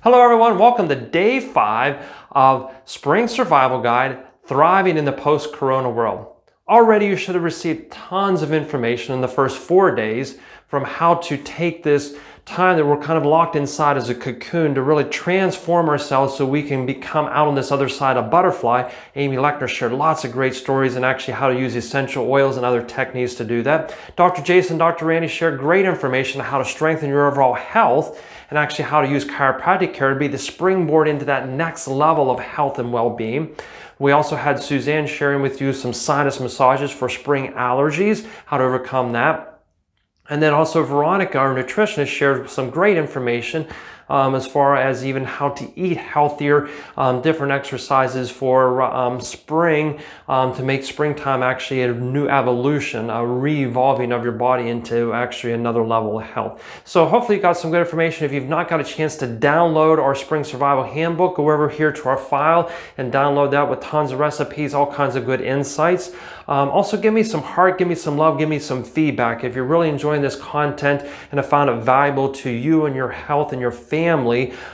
Hello everyone, welcome to day 5 of Spring Survival Guide, Thriving in the Post-Corona World. Already you should have received tons of information in the first 4 days from how to take this time that we're kind of locked inside as a cocoon to really transform ourselves so we can become out on this other side a butterfly. Amy Lechner shared lots of great stories and actually how to use essential oils and other techniques to do that. Dr. Jason, Dr. Randy shared great information on how to strengthen your overall health and actually how to use chiropractic care to be the springboard into that next level of health and well-being. We also had Suzanne sharing with you some sinus massages for spring allergies, how to overcome that. And then also Veronica, our nutritionist, shared some great information as far as even how to eat healthier, different exercises for spring to make springtime actually a new evolution, a re-evolving of your body into actually another level of health. So hopefully you got some good information. If you've not got a chance to download our Spring Survival Handbook, go over here to our file and download that with tons of recipes, all kinds of good insights. Also give me some heart, give me some love, give me some feedback. If you're really enjoying this content and have found it valuable to you and your health and your family,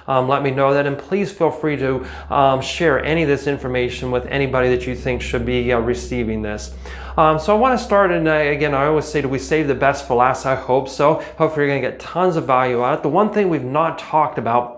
let me know that, and please feel free to share any of this information with anybody that you think should be receiving this. So I want to start, and again, I always say that we save the best for last. I hope so. Hopefully you're going to get tons of value out of it. The one thing we've not talked about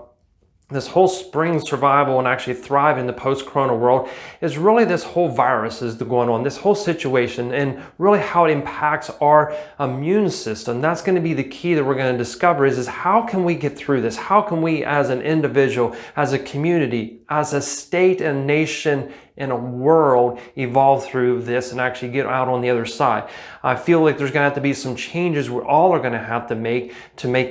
this whole spring survival and actually thrive in the post-corona world is really this whole virus is going on, this whole situation, and really how it impacts our immune system. That's going to be the key that we're going to discover is how can we get through this? How can we as an individual, as a community, as a state and nation in a world evolve through this and actually get out on the other side? I feel like there's going to have to be some changes we all are going to have to make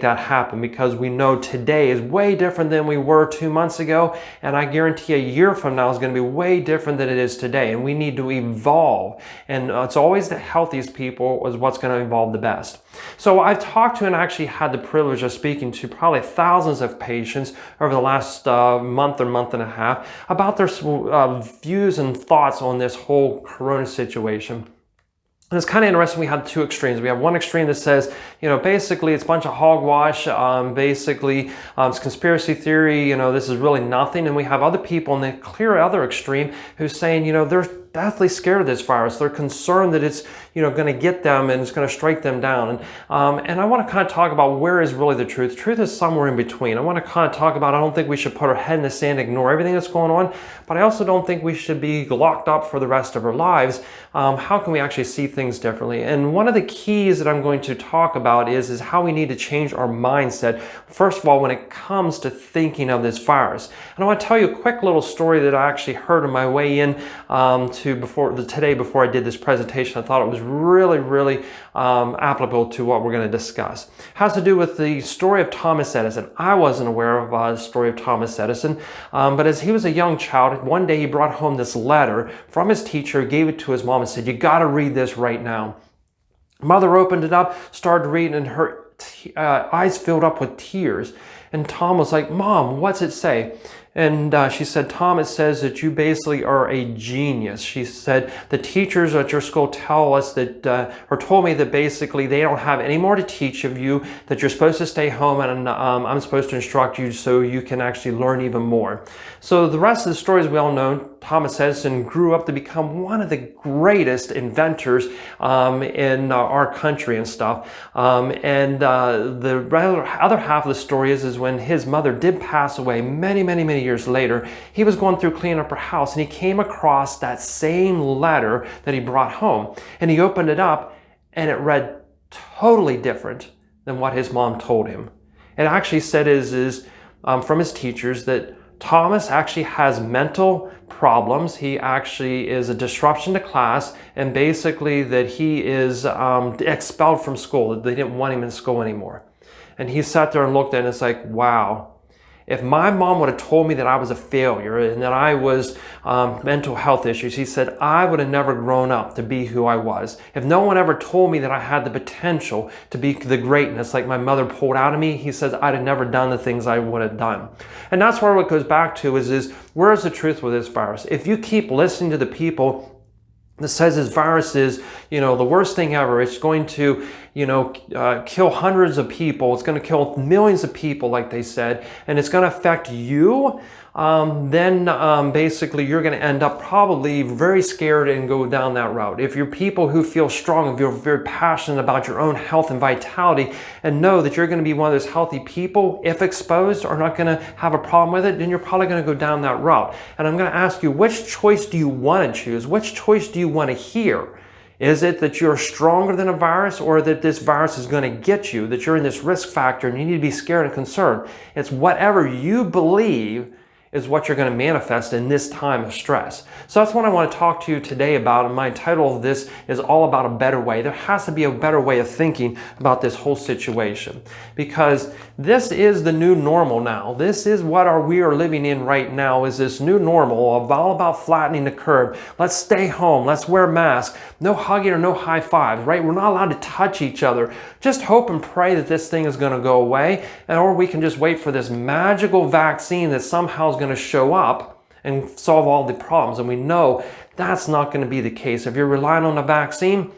that happen, because we know today is way different than we were 2 months ago, and I guarantee a year from now is going to be way different than it is today, and we need to evolve, and it's always the healthiest people is what's going to evolve the best. So I've talked to and actually had the privilege of speaking to probably thousands of patients over the last month or month and a half about their views and thoughts on this whole corona situation. And it's kind of interesting. We have two extremes. We have one extreme that says, basically it's a bunch of hogwash, basically it's conspiracy theory, this is really nothing. And we have other people in the clear other extreme who's saying, they're deathly scared of this virus. They're concerned that it's, going to get them and it's going to strike them down. And I want to kind of talk about where is really the truth. Truth is somewhere in between. I want to kind of talk about, I don't think we should put our head in the sand, ignore everything that's going on, but I also don't think we should be locked up for the rest of our lives. How can we actually see things differently? And one of the keys that I'm going to talk about is how we need to change our mindset, first of all, when it comes to thinking of this virus. And I want to tell you a quick little story that I actually heard on my way in today before I did this presentation. I thought it was really applicable to what we're going to discuss. It has to do with the story of Thomas Edison. I wasn't aware of the story of Thomas Edison, but as he was a young child, one day he brought home this letter from his teacher, gave it to his mom and said, "You got to read this right now." Mother opened it up, started reading, and her eyes filled up with tears. And Tom was like, "Mom, what's it say?" And she said, "Tom, it says that you basically are a genius." She said, "The teachers at your school tell us that, or told me that basically they don't have any more to teach of you, that you're supposed to stay home, and I'm supposed to instruct you so you can actually learn even more." So the rest of the story is well known. Thomas Edison grew up to become one of the greatest inventors in our country and stuff. The other half of the story is when his mother did pass away many years later, he was going through cleaning up her house and he came across that same letter that he brought home. And he opened it up and it read totally different than what his mom told him. It actually said from his teachers that Thomas actually has mental problems. He actually is a disruption to class, and basically that he is expelled from school, that they didn't want him in school anymore. And he sat there and looked at it and it's like, wow. If my mom would have told me that I was a failure and that I was mental health issues, he said, I would have never grown up to be who I was. If no one ever told me that I had the potential to be the greatness like my mother pulled out of me, he says, I'd have never done the things I would have done. And that's where it goes back to is where is the truth with this virus? If you keep listening to the people that says this virus is, the worst thing ever, it's going to, kill hundreds of people. It's going to kill millions of people, like they said, and it's going to affect you. Then basically you're going to end up probably very scared and go down that route. If you're people who feel strong, if you're very passionate about your own health and vitality and know that you're going to be one of those healthy people, if exposed, are not going to have a problem with it, then you're probably going to go down that route. And I'm going to ask you, which choice do you want to choose? Which choice do you want to hear? Is it that you're stronger than a virus, or that this virus is going to get you, that you're in this risk factor and you need to be scared and concerned? It's whatever you believe is what you're going to manifest in this time of stress. So that's what I want to talk to you today about, and my title of this is all about a better way. There has to be a better way of thinking about this whole situation, because this is the new normal now. This is what we are living in right now, is this new normal all about flattening the curve. Let's stay home. Let's wear masks. No hugging or no high fives, right? We're not allowed to touch each other. Just hope and pray that this thing is going to go away, or we can just wait for this magical vaccine that somehow is going to show up and solve all the problems. And we know that's not going to be the case. If you're relying on a vaccine,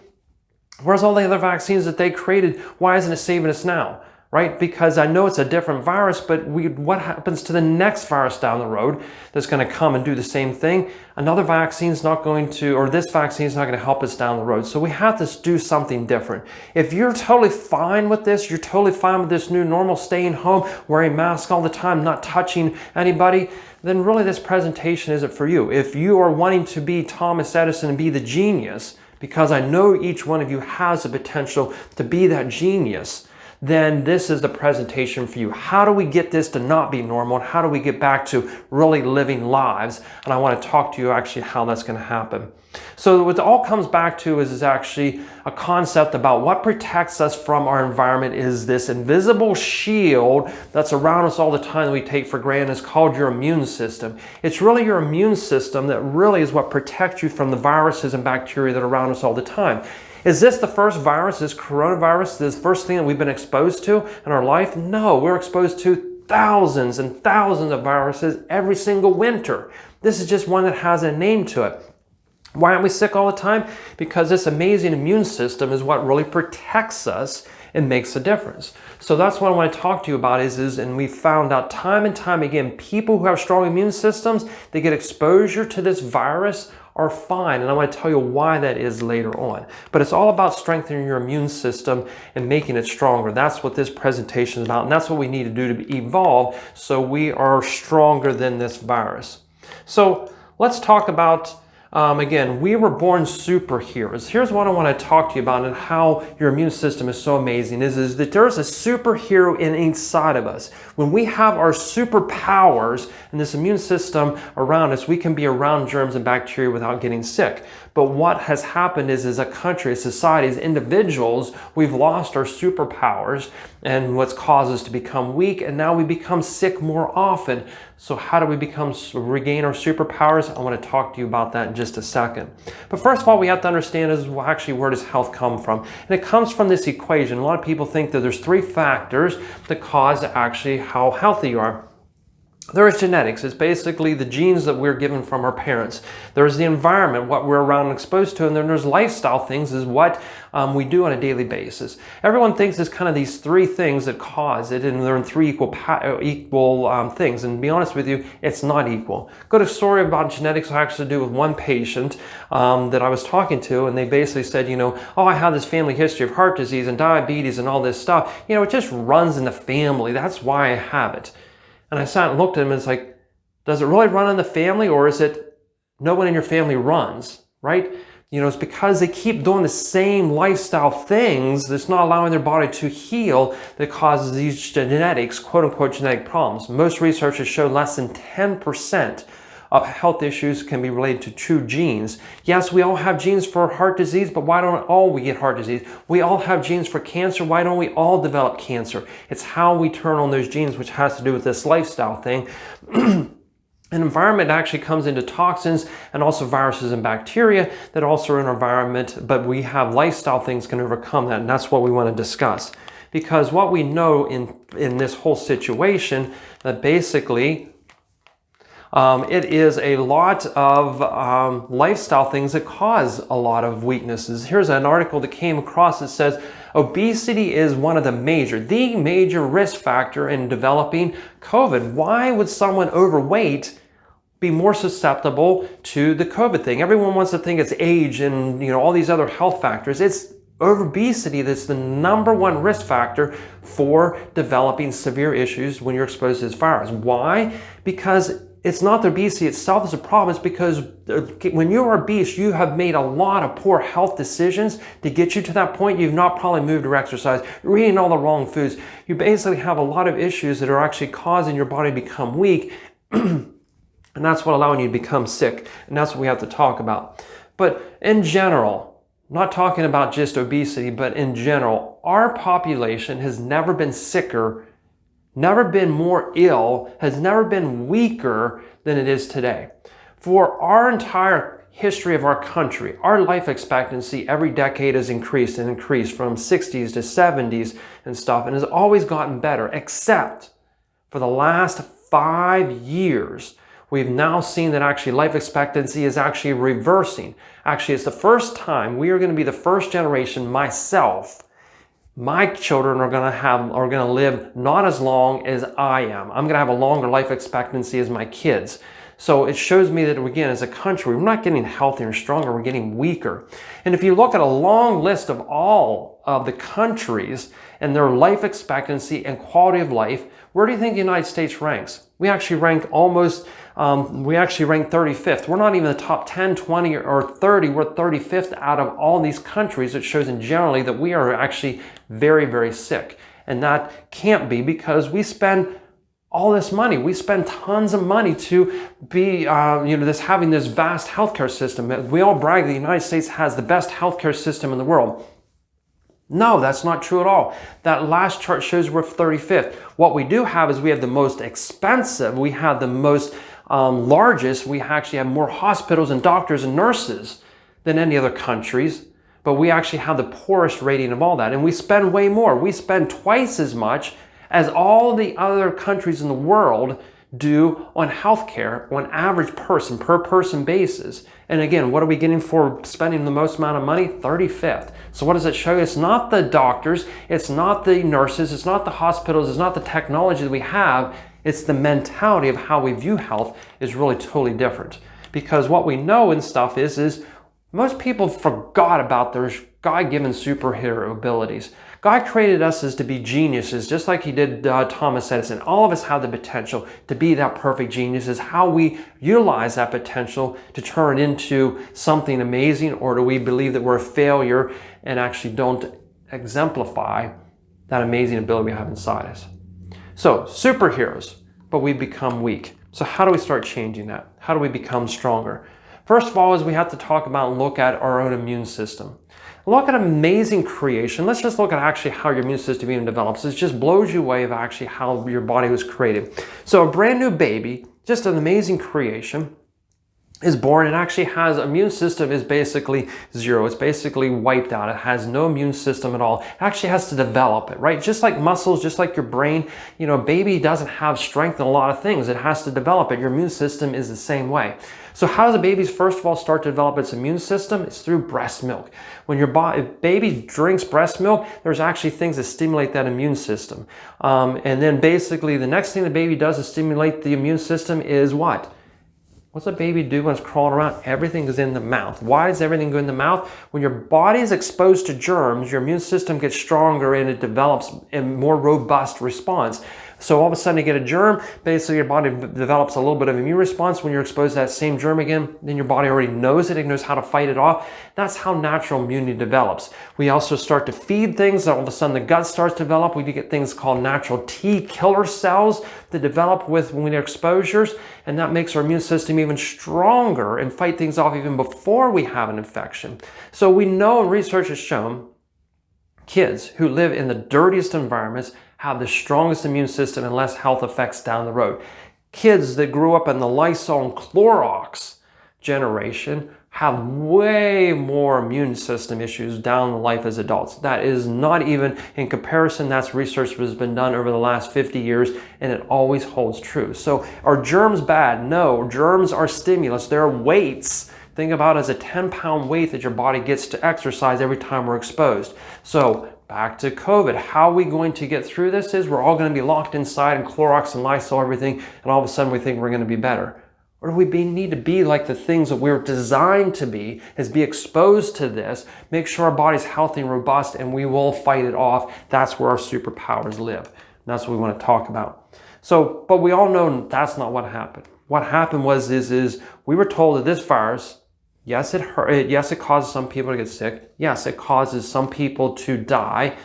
where's all the other vaccines that they created? Why isn't it saving us now? Right? Because I know it's a different virus, but what happens to the next virus down the road that's going to come and do the same thing? Another vaccine's not going to, or this vaccine's not going to help us down the road. So we have to do something different. If you're totally fine with this, you're totally fine with this new normal, staying home, wearing masks all the time, not touching anybody, then really this presentation isn't for you. If you are wanting to be Thomas Edison and be the genius, because I know each one of you has the potential to be that genius, then this is the presentation for you. How do we get this to not be normal? And how do we get back to really living lives? And I want to talk to you actually how that's going to happen. So what it all comes back to is actually a concept about what protects us from our environment is this invisible shield that's around us all the time that we take for granted. It's called your immune system. It's really your immune system that really is what protects you from the viruses and bacteria that are around us all the time. Is this the first virus, this coronavirus, this first thing that we've been exposed to in our life? No, we're exposed to thousands and thousands of viruses every single winter. This is just one that has a name to it. Why aren't we sick all the time? Because this amazing immune system is what really protects us and makes a difference. So that's what I want to talk to you about and we found out time and time again, people who have strong immune systems, they get exposure to this virus are fine. And I want to tell you why that is later on. But it's all about strengthening your immune system and making it stronger. That's what this presentation is about. And that's what we need to do to evolve so we are stronger than this virus. So let's talk about again, we were born superheroes. Here's what I want to talk to you about and how your immune system is so amazing is that there's a superhero inside of us. When we have our superpowers and this immune system around us, we can be around germs and bacteria without getting sick. But what has happened is as a country, as society, as individuals, we've lost our superpowers and what's caused us to become weak, and now we become sick more often. So how do we regain our superpowers? I want to talk to you about that in just a second. But first of all, we have to understand is actually where does health come from? And it comes from this equation. A lot of people think that there's three factors that cause actually how healthy you are. There is genetics. It's basically the genes that we're given from our parents. There's the environment, what we're around and exposed to, and then there's lifestyle things is what we do on a daily basis. Everyone thinks it's kind of these three things that cause it, and they're in three equal things. And to be honest with you, it's not equal. Got a story about genetics I actually do with one patient that I was talking to, and they basically said, oh, I have this family history of heart disease and diabetes and all this stuff. It just runs in the family. That's why I have it. And I sat and looked at him and it's like, does it really run in the family, or is it no one in your family runs, right? It's because they keep doing the same lifestyle things that's not allowing their body to heal that causes these genetics, quote unquote, genetic problems. Most researchers show less than 10% of health issues can be related to true genes. Yes, we all have genes for heart disease, but why don't all we get heart disease? We all have genes for cancer. Why don't we all develop cancer? It's how we turn on those genes, which has to do with this lifestyle thing. An environment actually comes into toxins and also viruses and bacteria that also are in our environment, but we have lifestyle things can overcome that, and that's what we want to discuss. Because what we know in this whole situation, that basically it is a lot of lifestyle things that cause a lot of weaknesses. Here's an article that came across that says Obesity is one of the major risk factor in developing COVID. Why would someone overweight be more susceptible to the COVID thing? Everyone wants to think it's age and all these other health factors. It's obesity that's the number one risk factor for developing severe issues when you're exposed to this virus. Why? Because it's not the obesity itself that's a problem. It's because when you're obese, you have made a lot of poor health decisions to get you to that point. You've not probably moved or exercised. You're eating all the wrong foods. You basically have a lot of issues that are actually causing your body to become weak. And that's what allowing you to become sick. And that's what we have to talk about. But in general, not talking about just obesity, but in general, our population has never been sicker, never been more ill, has never been weaker than it is today. For our entire history of our country, our life expectancy every decade has increased and increased from 60s to 70s and stuff, and has always gotten better, except for the last 5 years. We've now seen that actually life expectancy is actually reversing. Actually, it's the first time we are going to be the first generation, myself, my children are going to live not as long as I am. I'm going to have a longer life expectancy as my kids. So it shows me that, again, as a country, we're not getting healthier and stronger, we're getting weaker. And if you look at a long list of all of the countries and their life expectancy and quality of life, where do you think the United States ranks? We actually rank 35th. We're not even the top 10, 20, or 30. We're 35th out of all these countries. It shows in generally that we are actually very, very sick. And that can't be because we spend all this money. We spend tons of money to be, having this vast healthcare system. We all brag that the United States has the best healthcare system in the world. No, that's not true at all. That last chart shows we're 35th. What we do have is we have the most expensive, we have the most largest, we actually have more hospitals and doctors and nurses than any other countries, but we actually have the poorest rating of all that. And we spend way more. We spend twice as much as all the other countries in the world do on healthcare on average person per person basis. And again, what are we getting for spending the most amount of money? 35th. So what does it show you? It's not the doctors, it's not the nurses, it's not the hospitals, it's not the technology that we have, it's the mentality of how we view health is really totally different. Because what we know and stuff is most people forgot about their God-given superhero abilities. God created us as to be geniuses, just like he did Thomas Edison. All of us have the potential to be that perfect genius. Is how we utilize that potential to turn it into something amazing, or do we believe that we're a failure and actually don't exemplify that amazing ability we have inside us? So, superheroes, but we become weak. So how do we start changing that? How do we become stronger? First of all, is we have to talk about and look at our own immune system. Look at amazing creation. Let's just look at actually how your immune system even develops. It just blows you away of actually how your body was created. So a brand new baby, just an amazing creation, is born and actually has immune system is basically zero. It's basically wiped out. It has no immune system at all. It actually has to develop it, right? Just like muscles, just like your brain, a baby doesn't have strength in a lot of things. It has to develop it. Your immune system is the same way. So how does a baby first of all start to develop its immune system? It's through breast milk. When your baby drinks breast milk, there's actually things that stimulate that immune system. And then basically the next thing the baby does to stimulate the immune system is what? What's a baby do when it's crawling around? Everything is in the mouth. Why does everything go in the mouth? When your body is exposed to germs, your immune system gets stronger and it develops a more robust response. So all of a sudden you get a germ, basically your body develops a little bit of immune response. When you're exposed to that same germ again, then your body already knows it, it knows how to fight it off. That's how natural immunity develops. We also start to feed things, all of a sudden the gut starts to develop. We get things called natural T killer cells that develop with when we're exposures, and that makes our immune system even stronger and fight things off even before we have an infection. So we know, and research has shown, kids who live in the dirtiest environments have the strongest immune system and less health effects down the road. Kids that grew up in the Lysol and Clorox generation have way more immune system issues down the life as adults. That is not even in comparison. That's research that has been done over the last 50 years, and it always holds true. So are germs bad? No, germs are stimulus. They're weights. Think about it as a 10-pound weight that your body gets to exercise every time we're exposed. So back to COVID. How are we going to get through this is we're all going to be locked inside and Clorox and Lysol, everything, and all of a sudden we think we're going to be better. Or do we need to be like the things that we're designed to be, is be exposed to this, make sure our body's healthy and robust, and we will fight it off. That's where our superpowers live. And that's what we want to talk about. So, but we all know that's not what happened. What happened was we were told that this virus, yes, it hurt. Yes, it causes some people to get sick. Yes, it causes some people to die.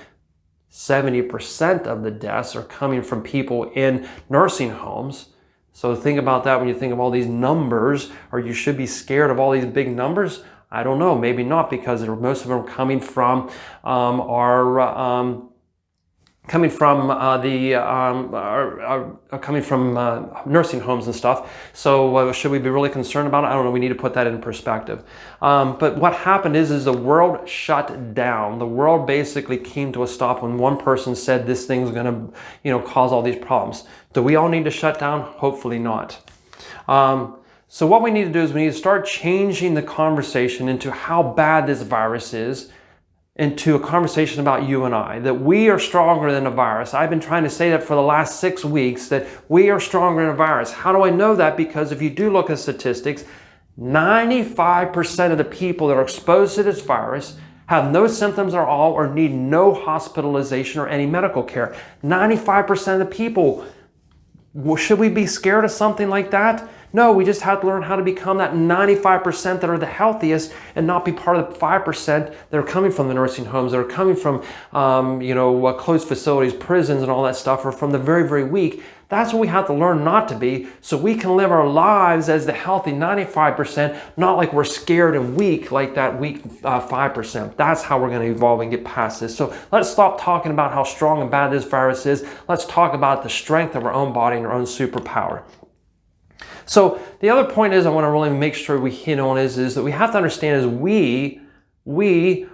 70% of the deaths are coming from people in nursing homes. So think about that when you think of all these numbers, or you should be scared of all these big numbers. I don't know, maybe not, because most of them are coming from nursing homes and stuff. So should we be really concerned about it? I don't know. We need to put that in perspective. But what happened is the world shut down. The world basically came to a stop when one person said this thing's going to, cause all these problems. Do we all need to shut down? Hopefully not. So what we need to do is we need to start changing the conversation into how bad this virus is, into a conversation about you and I, that we are stronger than a virus. I've been trying to say that for the last 6 weeks, that we are stronger than a virus. How do I know that? Because if you do look at statistics, 95% of the people that are exposed to this virus have no symptoms at all or need no hospitalization or any medical care. 95% of the people. Should we be scared of something like that? No, we just have to learn how to become that 95% that are the healthiest and not be part of the 5% that are coming from the nursing homes, that are coming from, closed facilities, prisons and all that stuff, or from the very, very weak. That's what we have to learn not to be, so we can live our lives as the healthy 95%, not like we're scared and weak like that weak 5%. That's how we're going to evolve and get past this. So let's stop talking about how strong and bad this virus is. Let's talk about the strength of our own body and our own superpower. So the other point is I want to really make sure we hit on is that we have to understand is we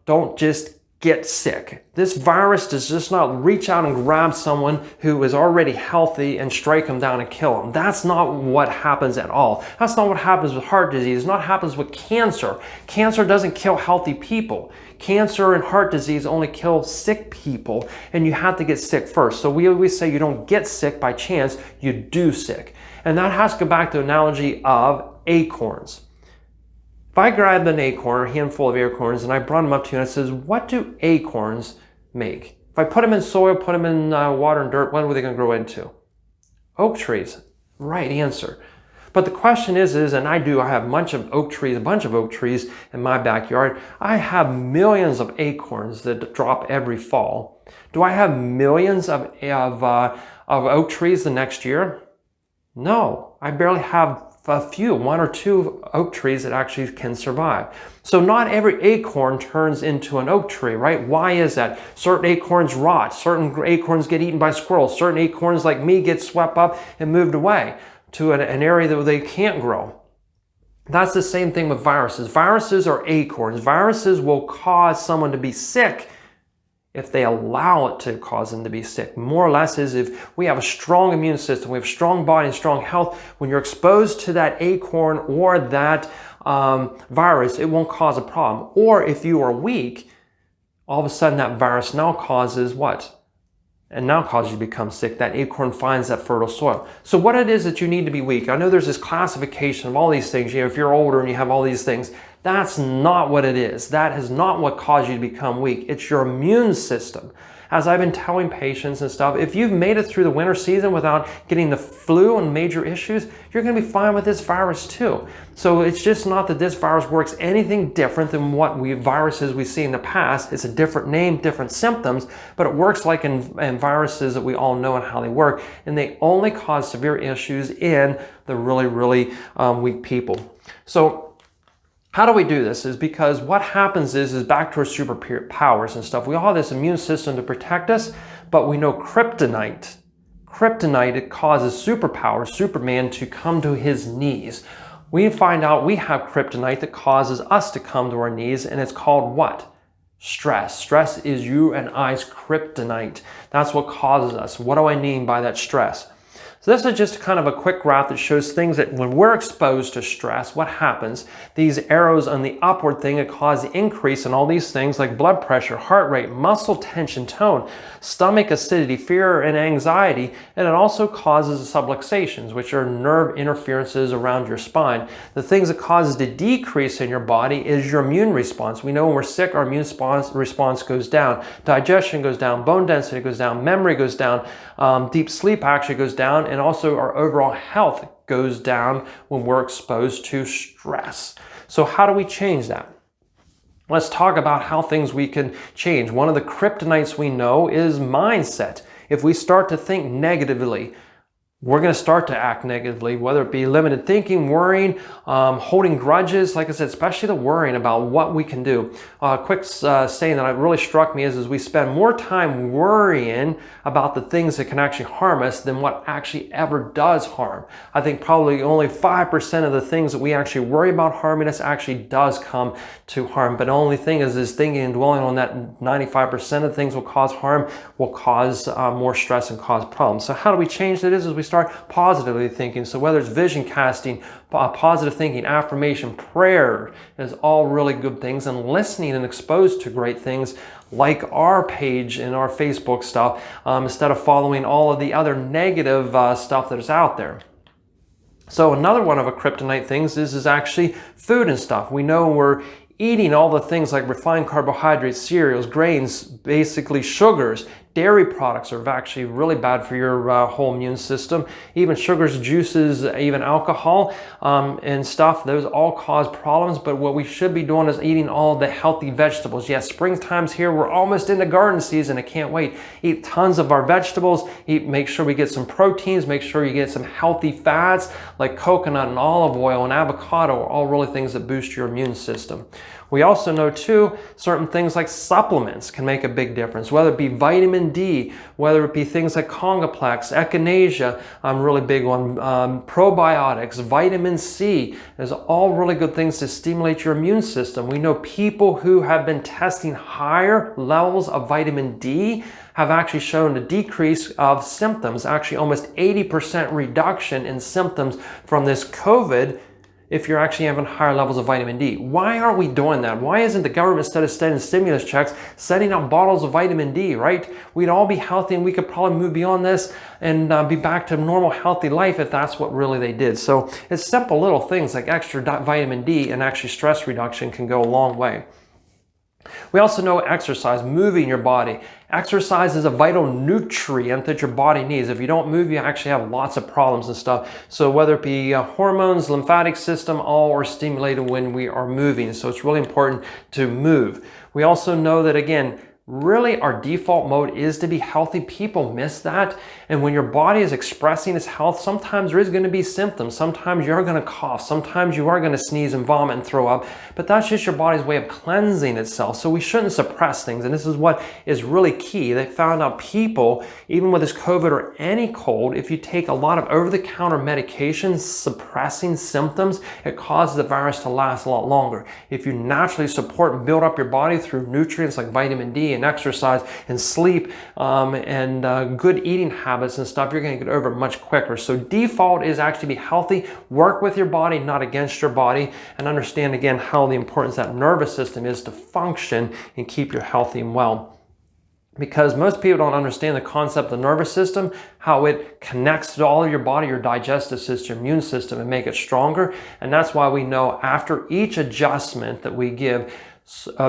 don't just get sick. This virus does just not reach out and grab someone who is already healthy and strike them down and kill them. That's not what happens at all. That's not what happens with heart disease. It's not what happens with cancer. Cancer doesn't kill healthy people. Cancer and heart disease only kill sick people, and you have to get sick first. So we always say you don't get sick by chance, you do sick. And that has to go back to the analogy of acorns. If I grabbed an acorn, a handful of acorns, and I brought them up to you and I says, what do acorns make? If I put them in soil, put them in water and dirt, what are they going to grow into? Oak trees. Right answer. But the question is, and I have a bunch of oak trees in my backyard. I have millions of acorns that drop every fall. Do I have millions of oak trees the next year? No, I barely have a few, 1 or 2 oak trees that actually can survive. So not every acorn turns into an oak tree, right? Why is that? Certain acorns rot, certain acorns get eaten by squirrels, certain acorns like me get swept up and moved away to an area that they can't grow. That's the same thing with viruses. Viruses are acorns. Viruses will cause someone to be sick if they allow it to cause them to be sick. More or less is if we have a strong immune system, we have a strong body and strong health, when you're exposed to that acorn or that virus, it won't cause a problem. Or if you are weak, all of a sudden that virus now causes what? And now causes you to become sick. That acorn finds that fertile soil. So what it is that you need to be weak. I know there's this classification of all these things. If you're older and you have all these things, that's not what it is. That is not what caused you to become weak. It's your immune system. As I've been telling patients and stuff, if you've made it through the winter season without getting the flu and major issues, you're going to be fine with this virus too. So it's just not that this virus works anything different than what viruses we see in the past. It's a different name, different symptoms, but it works like in viruses that we all know and how they work, and they only cause severe issues in the really, really weak people. So how do we do this? Is because what happens is back to our superpowers and stuff. We all have this immune system to protect us, but we know kryptonite. Kryptonite, it causes superpowers, Superman, to come to his knees. We find out we have kryptonite that causes us to come to our knees, and it's called what? Stress. Stress is you and I's kryptonite. That's what causes us. What do I mean by that stress? So this is just kind of a quick graph that shows things that when we're exposed to stress, what happens? These arrows on the upward thing cause increase in all these things like blood pressure, heart rate, muscle tension, tone, stomach acidity, fear and anxiety, and it also causes subluxations, which are nerve interferences around your spine. The things that causes the decrease in your body is your immune response. We know when we're sick, our immune response goes down, digestion goes down, bone density goes down, memory goes down, deep sleep actually goes down, and also our overall health goes down when we're exposed to stress. So how do we change that? Let's talk about how things we can change. One of the kryptonites we know is mindset. If we start to think negatively, we're going to start to act negatively, whether it be limited thinking, worrying, holding grudges, like I said, especially the worrying about what we can do. A quick saying that really struck me is we spend more time worrying about the things that can actually harm us than what actually ever does harm. I think probably only 5% of the things that we actually worry about harming us actually does come to harm. But the only thing is thinking and dwelling on that 95% of things will cause harm, will cause more stress and cause problems. So how do we change that? Is we start positively thinking. So whether it's vision casting, positive thinking, affirmation, prayer is all really good things, and listening and exposed to great things like our page and our Facebook stuff instead of following all of the other negative stuff that is out there. So another one of a kryptonite things is actually food and stuff. We know we're eating all the things like refined carbohydrates, cereals, grains, basically sugars. Dairy products are actually really bad for your whole immune system. Even sugars, juices, even alcohol and stuff, those all cause problems. But what we should be doing is eating all the healthy vegetables. Yes, springtime's here. We're almost into garden season. I can't wait. Eat tons of our vegetables. Make sure we get some proteins. Make sure you get some healthy fats like coconut and olive oil and avocado are all really things that boost your immune system. We also know too, certain things like supplements can make a big difference, whether it be vitamin D, whether it be things like Congaplex, Echinacea, I'm really big on, probiotics, vitamin C, is all really good things to stimulate your immune system. We know people who have been testing higher levels of vitamin D have actually shown a decrease of symptoms, actually almost 80% reduction in symptoms from this COVID if you're actually having higher levels of vitamin D. Why aren't we doing that? Why isn't the government, instead of sending stimulus checks, sending out bottles of vitamin D, right? We'd all be healthy and we could probably move beyond this and be back to normal, healthy life if that's what really they did. So it's simple little things like extra vitamin D and actually stress reduction can go a long way. We also know exercise, moving your body. Exercise is a vital nutrient that your body needs. If you don't move, you actually have lots of problems and stuff. So whether it be hormones, lymphatic system, all are stimulated when we are moving. So it's really important to move. We also know that, again, really our default mode is to be healthy. People miss that. And when your body is expressing its health, sometimes there is going to be symptoms. Sometimes you're going to cough. Sometimes you are going to sneeze and vomit and throw up. But that's just your body's way of cleansing itself. So we shouldn't suppress things. And this is what is really key. They found out people, even with this COVID or any cold, if you take a lot of over-the-counter medications suppressing symptoms, it causes the virus to last a lot longer. If you naturally support and build up your body through nutrients like vitamin D and exercise and sleep and good eating habits and stuff, you're going to get over it much quicker. So default is actually be healthy, work with your body, not against your body, and understand again how the importance that nervous system is to function and keep you healthy and well. Because most people don't understand the concept of the nervous system, how it connects to all of your body, your digestive system, immune system, and make it stronger. And that's why we know after each adjustment that we give,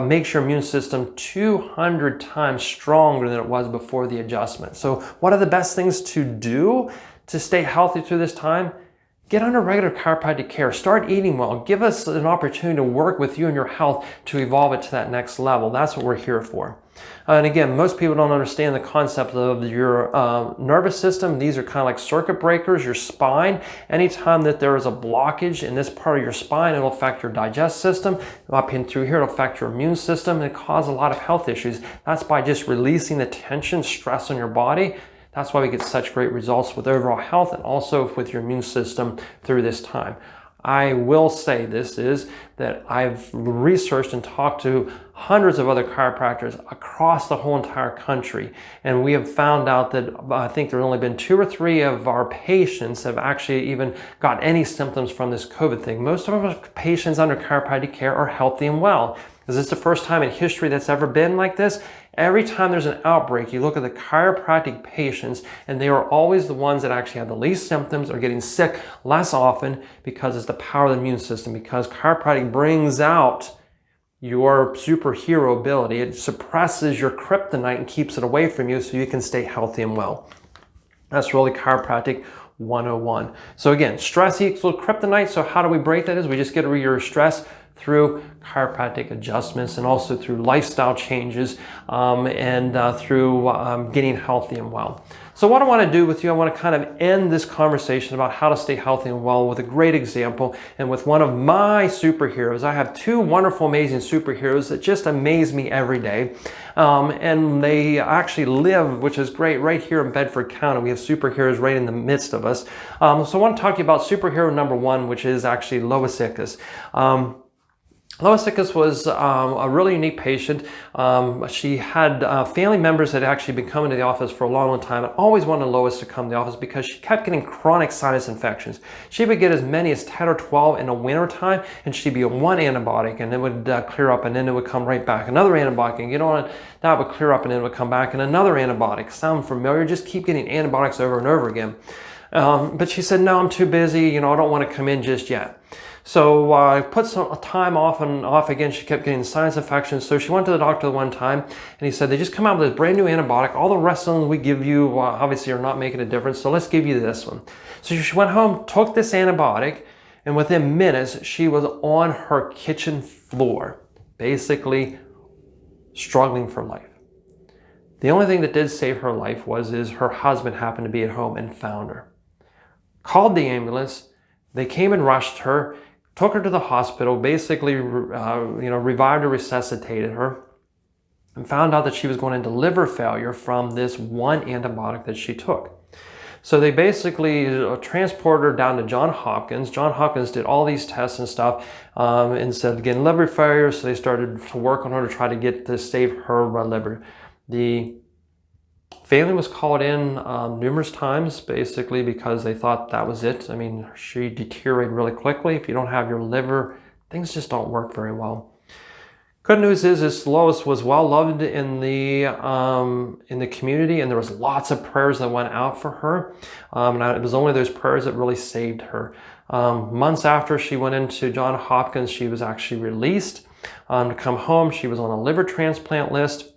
makes your immune system 200 times stronger than it was before the adjustment. So what are the best things to do to stay healthy through this time? Get under regular chiropractic care. Start eating well. Give us an opportunity to work with you and your health to evolve it to that next level. That's what we're here for. And again, most people don't understand the concept of your nervous system. These are kind of like circuit breakers, your spine. Anytime that there is a blockage in this part of your spine, it'll affect your digestive system. Up in through here, it'll affect your immune system and cause a lot of health issues. That's by just releasing the tension, stress on your body. That's why we get such great results with overall health and also with your immune system through this time. I will say this is that I've researched and talked to hundreds of other chiropractors across the whole entire country. And we have found out that I think there's only been 2 or 3 of our patients have actually even got any symptoms from this COVID thing. Most of our patients under chiropractic care are healthy and well. Is this the first time in history that's ever been like this? Every time there's an outbreak, you look at the chiropractic patients, and they are always the ones that actually have the least symptoms, are getting sick less often, because it's the power of the immune system, because chiropractic brings out your superhero ability. It suppresses your kryptonite and keeps it away from you so you can stay healthy and well. That's really chiropractic 101. So again, stress equals kryptonite. So how do we break that? Is we just get rid of your stress through chiropractic adjustments, and also through lifestyle changes, and through getting healthy and well. So what I want to do with you, I want to kind of end this conversation about how to stay healthy and well with a great example, and with one of my superheroes. I have 2 wonderful, amazing superheroes that just amaze me every day. And they actually live, which is great, right here in Bedford County. We have superheroes right in the midst of us. So I want to talk to you about superhero number 1, which is actually Lois Ickes. Lois Ickes was a really unique patient. She had family members that had actually been coming to the office for a long, long time, and always wanted Lois to come to the office because she kept getting chronic sinus infections. She would get as many as 10 or 12 in the winter time, and she'd be on one antibiotic, and it would clear up, and then it would come right back. Another antibiotic, and that would clear up, and then it would come back, and another antibiotic. Sound familiar? Just keep getting antibiotics over and over again. But she said, no, I'm too busy. I don't want to come in just yet. So I put some time off and off again. She kept getting sinus infections. So she went to the doctor one time, and he said, they just come out with this brand new antibiotic. All the rest of them we give you obviously are not making a difference. So let's give you this one. So she went home, took this antibiotic, and within minutes, she was on her kitchen floor, basically struggling for life. The only thing that did save her life was her husband happened to be at home and found her. Called the ambulance. They came and rushed her, took her to the hospital, basically, revived or resuscitated her, and found out that she was going into liver failure from this one antibiotic that she took. So they basically transported her down to Johns Hopkins. Johns Hopkins did all these tests and stuff, and said, again, liver failure. So they started to work on her to try to save her liver. The family was called in numerous times, basically because they thought that was it. I mean, she deteriorated really quickly. If you don't have your liver, things just don't work very well. Good news is Lois was well loved in the community, and there was lots of prayers that went out for her. And it was only those prayers that really saved her. Months after she went into Johns Hopkins, she was actually released to come home. She was on a liver transplant list.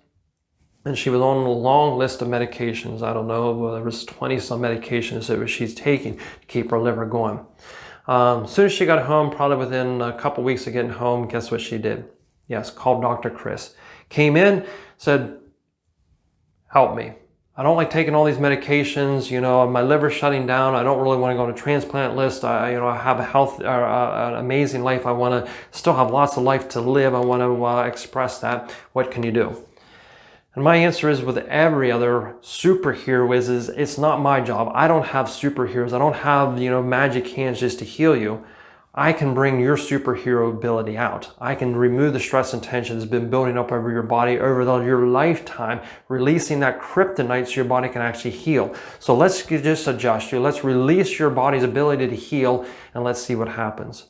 And she was on a long list of medications. I don't know, there was 20-some medications that she's taking to keep her liver going. As soon as she got home, probably within a couple weeks of getting home, guess what she did? Yes, called Dr. Chris. Came in, said, help me. I don't like taking all these medications. My liver's shutting down. I don't really want to go on a transplant list. I have an amazing life. I want to still have lots of life to live. I want to express that. What can you do? And my answer is, with every other superhero, is it's not my job. I don't have superheroes. I don't have, magic hands just to heal you. I can bring your superhero ability out. I can remove the stress and tension that's been building up over your body over your lifetime, releasing that kryptonite so your body can actually heal. So let's just adjust you. Let's release your body's ability to heal, and let's see what happens.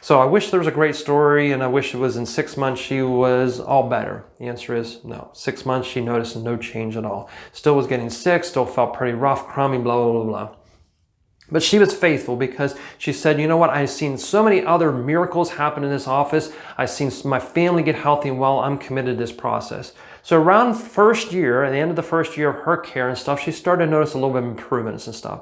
So I wish there was a great story, and I wish it was in 6 months she was all better. The answer is no. 6 months she noticed no change at all. Still was getting sick, still felt pretty rough, crummy, blah, blah, blah, blah. But she was faithful, because she said, you know what, I've seen so many other miracles happen in this office. I've seen my family get healthy and well. I'm committed to this process. So around first year, at the end of the first year of her care and stuff, she started to notice a little bit of improvements and stuff.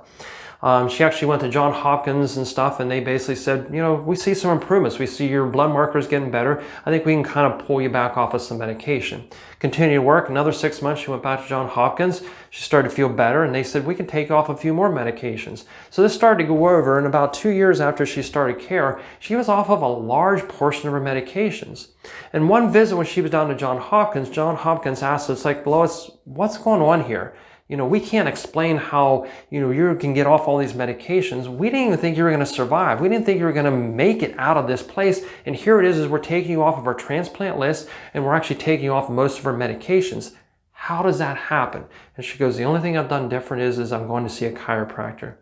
She actually went to Johns Hopkins and stuff, and they basically said, we see some improvements. We see your blood markers getting better. I think we can kind of pull you back off of some medication. Continued to work. Another 6 months, she went back to Johns Hopkins. She started to feel better, and they said, we can take off a few more medications. So this started to go over, and about 2 years after she started care, she was off of a large portion of her medications. And one visit when she was down to Johns Hopkins asked us, Lois, what's going on here? we can't explain how, you can get off all these medications. We didn't even think you were going to survive. We didn't think you were going to make it out of this place. And here it is we're taking you off of our transplant list, and we're actually taking you off most of our medications. How does that happen? And she goes, the only thing I've done different is I'm going to see a chiropractor.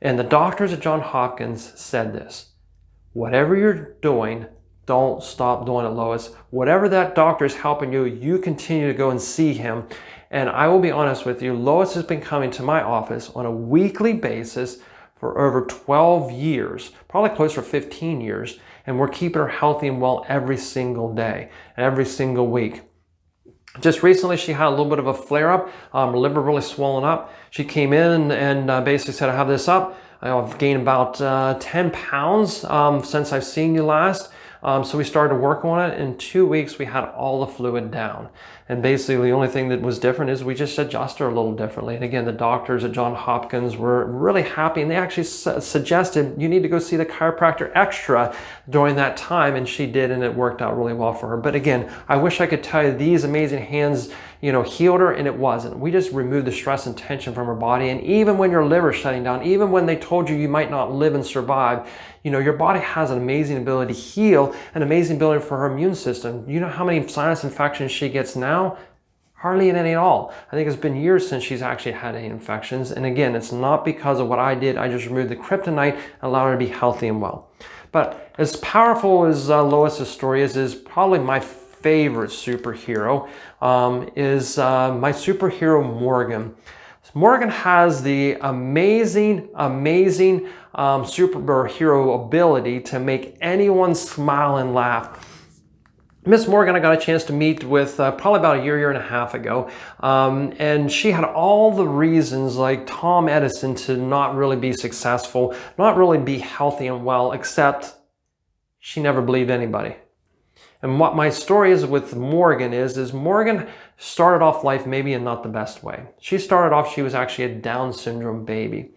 And the doctors at Johns Hopkins said this: whatever you're doing, don't stop doing it, Lois. Whatever that doctor is helping you, you continue to go and see him. And I will be honest with you, Lois has been coming to my office on a weekly basis for over 12 years, probably closer to 15 years, and we're keeping her healthy and well every single day, every single week. Just recently, she had a little bit of a flare-up, her liver really swollen up. She came in and basically said, I have this up. I've gained about 10 pounds since I've seen you last. So we started to work on it. In 2 weeks, we had all the fluid down. And basically, the only thing that was different is we just adjusted her a little differently. And again, the doctors at Johns Hopkins were really happy, and they actually suggested you need to go see the chiropractor extra during that time, and she did, and it worked out really well for her. But again, I wish I could tell you these amazing hands, healed her, and it wasn't. We just removed the stress and tension from her body. And even when your liver's shutting down, even when they told you might not live and survive, your body has an amazing ability to heal, an amazing ability for her immune system. You know how many sinus infections she gets now? Hardly any at all. I think it's been years since she's actually had any infections. And again, it's not because of what I did. I just removed the kryptonite and allowed her to be healthy and well. But as powerful as Lois's story is probably my favorite superhero, is my superhero Morgan. Morgan has the amazing superhero ability to make anyone smile and laugh. Miss Morgan, I got a chance to meet with probably about a year and a half ago, and she had all the reasons, like Tom Edison, to not really be successful, not really be healthy and well, except she never believed anybody. And what my story is with Morgan is Morgan started off life maybe in not the best way. She started off, she was actually a Down syndrome baby.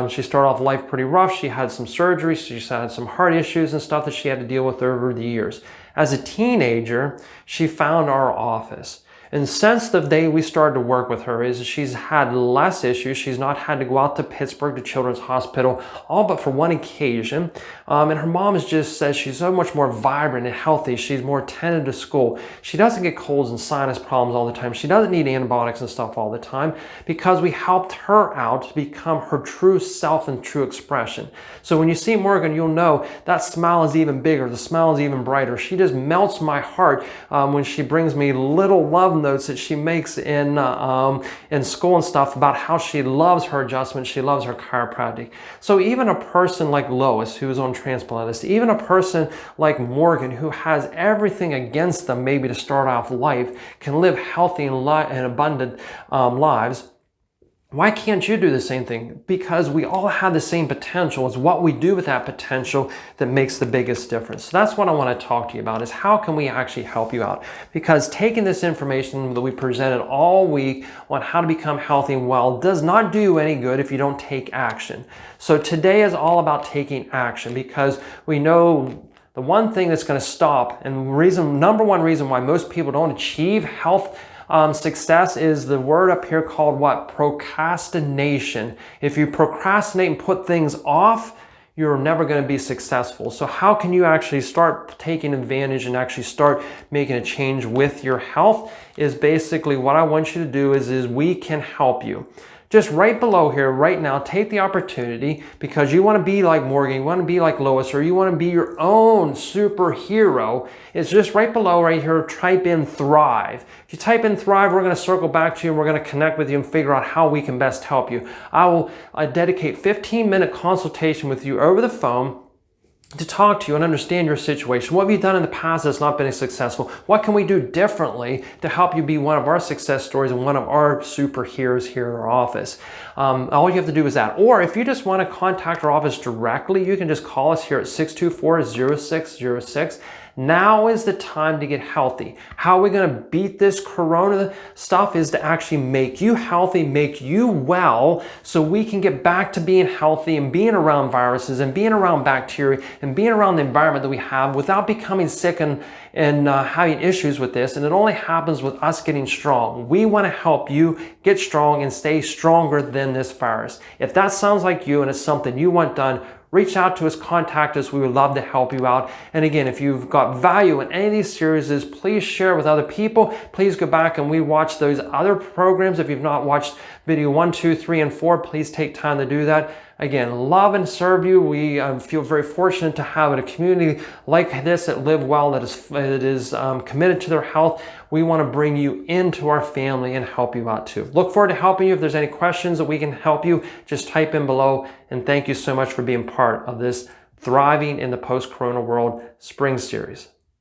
She started off life pretty rough. She had some surgery. She had some heart issues and stuff that she had to deal with over the years. As a teenager, she found our office. And since the day we started to work with her she's had less issues. She's not had to go out to Pittsburgh to Children's Hospital, all but for one occasion. And her mom just says she's so much more vibrant and healthy. She's more attentive to school. She doesn't get colds and sinus problems all the time. She doesn't need antibiotics and stuff all the time because we helped her out to become her true self and true expression. So when you see Morgan, you'll know that smile is even bigger. The smile is even brighter. She just melts my heart when she brings me little love notes that she makes in school and stuff about how she loves her adjustment, she loves her chiropractic. So even a person like Lois, who's on transplant list, even a person like Morgan, who has everything against them maybe to start off life, can live healthy and abundant lives. Why can't you do the same thing? Because we all have the same potential. It's what we do with that potential that makes the biggest difference. So that's what I want to talk to you about, is how can we actually help you out? Because taking this information that we presented all week on how to become healthy and well does not do any good if you don't take action. So today is all about taking action, because we know the one thing that's going to stop, and number one reason why most people don't achieve health success is the word up here called what? Procrastination. If you procrastinate and put things off, you're never going to be successful. So how can you actually start taking advantage and actually start making a change with your health? Is basically what I want you to do is we can help you. Just right below here, right now, take the opportunity, because you want to be like Morgan, you want to be like Lois, or you want to be your own superhero. It's just right below right here, type in Thrive. If you type in Thrive, we're going to circle back to you and we're going to connect with you and figure out how we can best help you. I will dedicate 15-minute consultation with you over the phone to talk to you and understand your situation. What have you done in the past that's not been successful? What can we do differently to help you be one of our success stories and one of our superheroes here in our office? All you have to do is that. Or if you just want to contact our office directly, you can just call us here at 624-0606. Now is the time to get healthy. How are we going to beat this corona stuff is to actually make you healthy, make you well, so we can get back to being healthy and being around viruses and being around bacteria and being around the environment that we have without becoming sick and having issues with this. And it only happens with us getting strong. We want to help you get strong and stay stronger than this virus. If that sounds like you and it's something you want done, reach out to us, contact us. We would love to help you out. And again, if you've got value in any of these series, please share with other people. Please go back and watch those other programs. If you've not watched video 1, 2, 3, and 4, please take time to do that. Again, love and serve you. We feel very fortunate to have a community like this that live well, that is committed to their health. We want to bring you into our family and help you out too. Look forward to helping you. If there's any questions that we can help you, just type in below. And thank you so much for being part of this Thriving in the Post-Corona World Spring Series.